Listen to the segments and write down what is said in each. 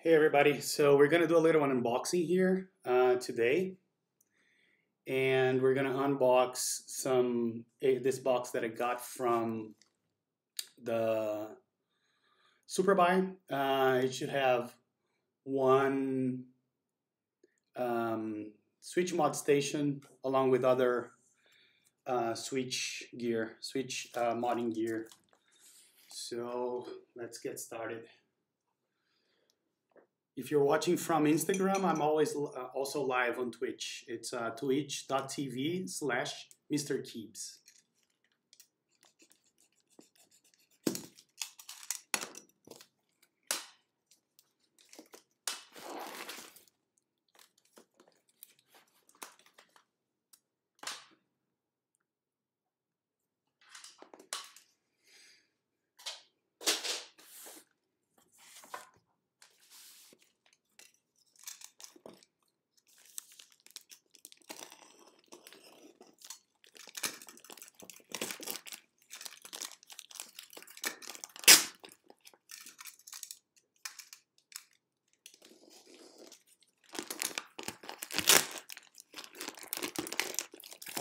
Hey everybody, so we're gonna do a little unboxing here today, and we're gonna unbox this box that I got from the Superbuy. It should have one switch mod station along with other switch modding gear. So let's get started. If you're watching from Instagram, I'm always also live on Twitch. It's twitch.tv/Mr. Keeps.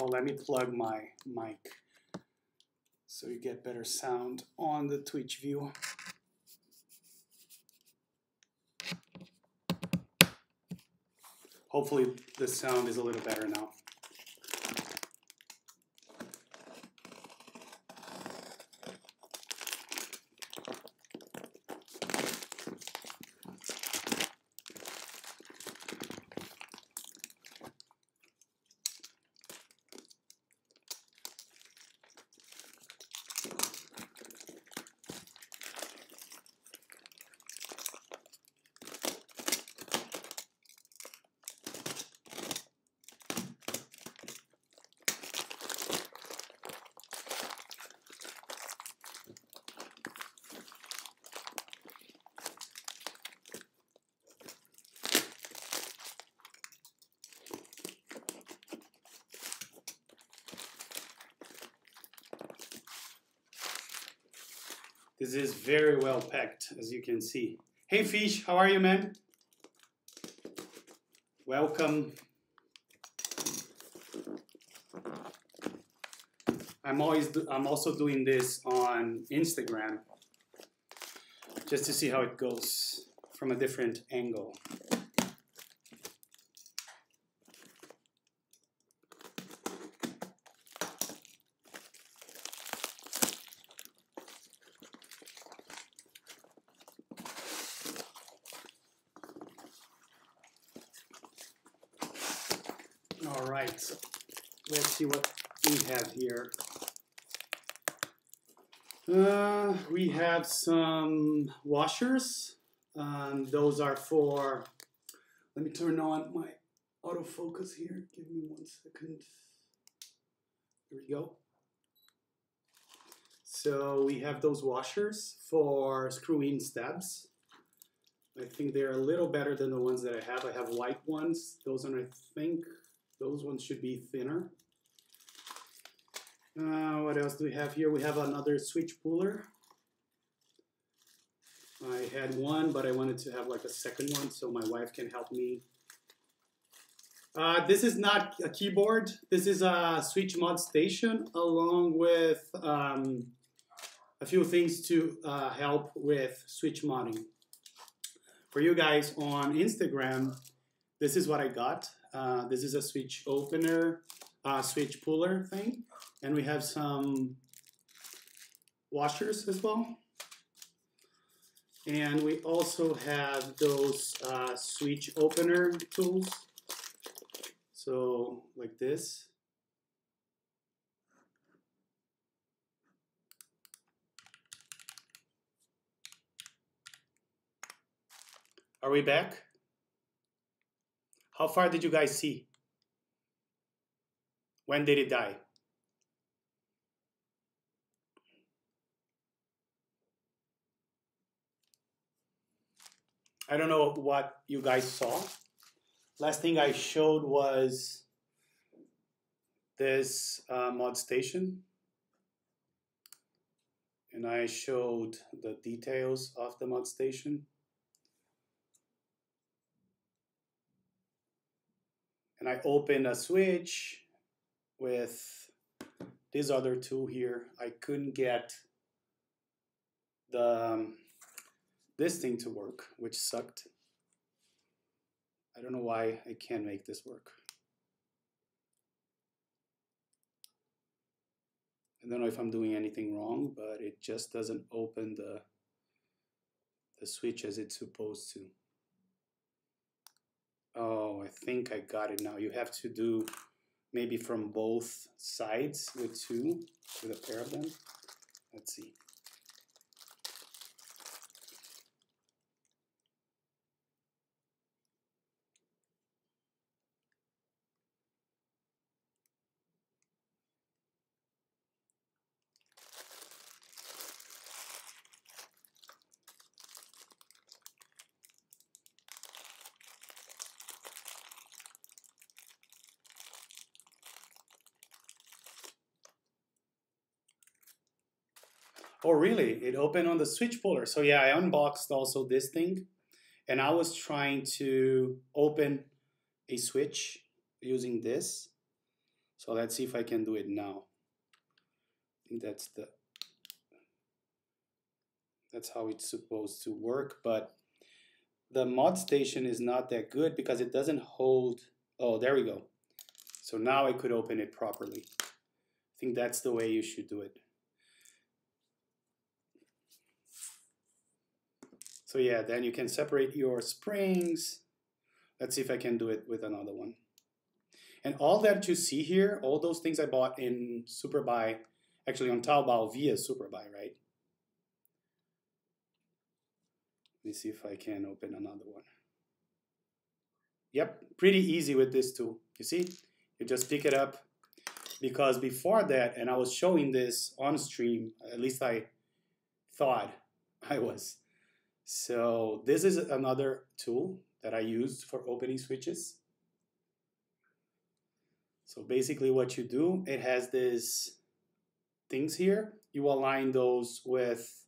Oh, let me plug my mic so you get better sound on the Twitch view. Hopefully the sound is a little better now. This is very well packed, as you can see. Hey Fish, how are you, man? Welcome. I'm also doing this on Instagram just to see how it goes from a different angle. All right, so let's see what we have here. We have some washers. Those are for, let me turn on my autofocus here. Give me 1 second. Here we go. So we have those washers for screw-in stabs. I think they're a little better than the ones that I have. I have white ones. Those ones, I think, those ones should be thinner. What else do we have here? We have another switch puller. I had one, but I wanted to have like a second one so my wife can help me. This is not a keyboard. This is a switch mod station along with a few things to help with switch modding. For you guys on Instagram, this is what I got. This is a switch opener, switch puller thing. And we have some washers as well. And we also have those switch opener tools. So like this. Are we back? How far did you guys see? When did it die? I don't know what you guys saw. Last thing I showed was this mod station. And I showed the details of the mod station. and I opened a switch with this other tool here. I couldn't get this thing to work, which sucked. I don't know why I can't make this work. I don't know if I'm doing anything wrong, but it just doesn't open the switch as it's supposed to. Oh, I think I got it now. You have to do maybe from both sides with a pair of them. Let's see. Oh, really? It opened on the switch puller. So yeah, I unboxed also this thing, and I was trying to open a switch using this. So let's see if I can do it now. I think that's how it's supposed to work, but the mod station is not that good because it doesn't hold. Oh, there we go. So now I could open it properly. I think that's the way you should do it. So yeah, then you can separate your springs. Let's see if I can do it with another one. And all that you see here, all those things I bought in Superbuy, actually on Taobao via Superbuy, right? Let me see if I can open another one. Yep, pretty easy with this tool. You see, you just pick it up, because before that, and I was showing this on stream, at least I thought I was. So this is another tool that I used for opening switches. So basically what you do, it has these things here. You align those with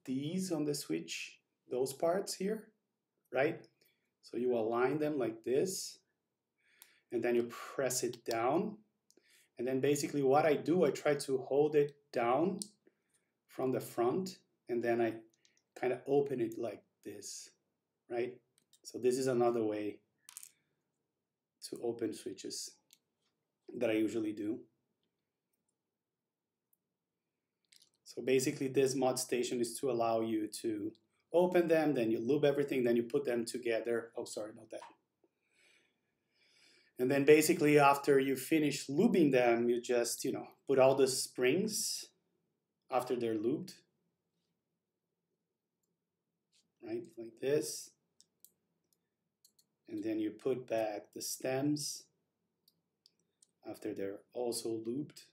these on the switch, those parts here, right? So you align them like this, and then you press it down. And then basically what I do, I try to hold it down from the front, and then I kind of open it like this, right? So this is another way to open switches that I usually do. So basically this mod station is to allow you to open them, then you lube everything, then you put them together. Oh, sorry about that. And then basically after you finish lubing them, you just, put all the springs after they're lubed, right, like this. And then you put back the stems after they're also lubed.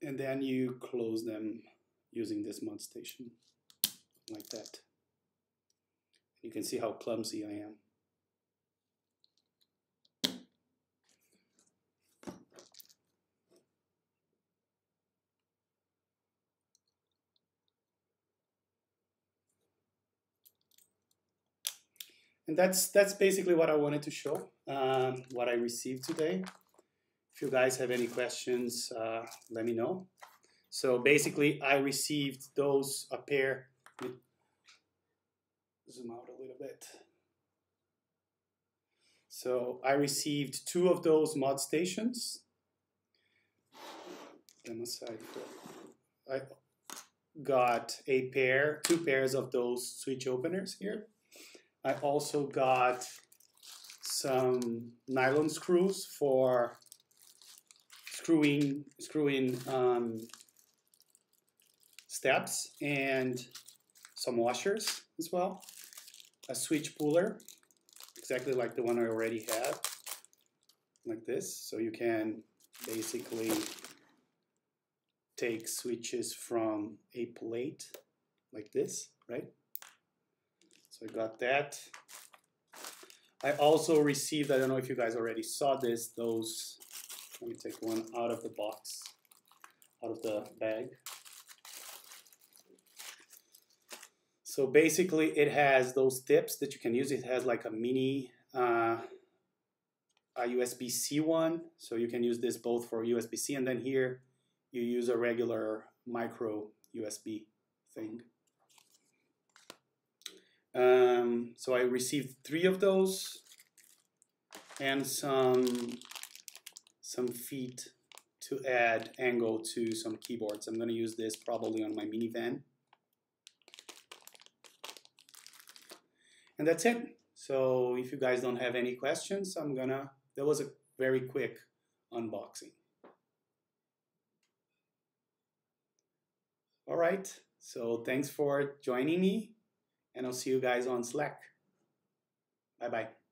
And then you close them using this mod station, like that. You can see how clumsy I am. And that's basically what I wanted to show, what I received today. If you guys have any questions, let me know. So basically, I received a pair. Zoom out a little bit. So I received 2 of those mod stations. Them aside. I got 2 pairs of those switch openers here. I also got some nylon screws for screwing steps, and some washers as well. A switch puller, exactly like the one I already have, like this. So you can basically take switches from a plate like this, right? So I got that. I also received, I don't know if you guys already saw this, those, let me take one out of the box, out of the bag. So basically it has those tips that you can use. It has like a mini a USB-C one, so you can use this both for USB-C, and then here you use a regular micro USB thing. So I received 3 of those and some feet to add angle to some keyboards. I'm going to use this probably on my minivan. And that's it. So if you guys don't have any questions, that was a very quick unboxing. All right, so thanks for joining me, and I'll see you guys on Slack. Bye-bye.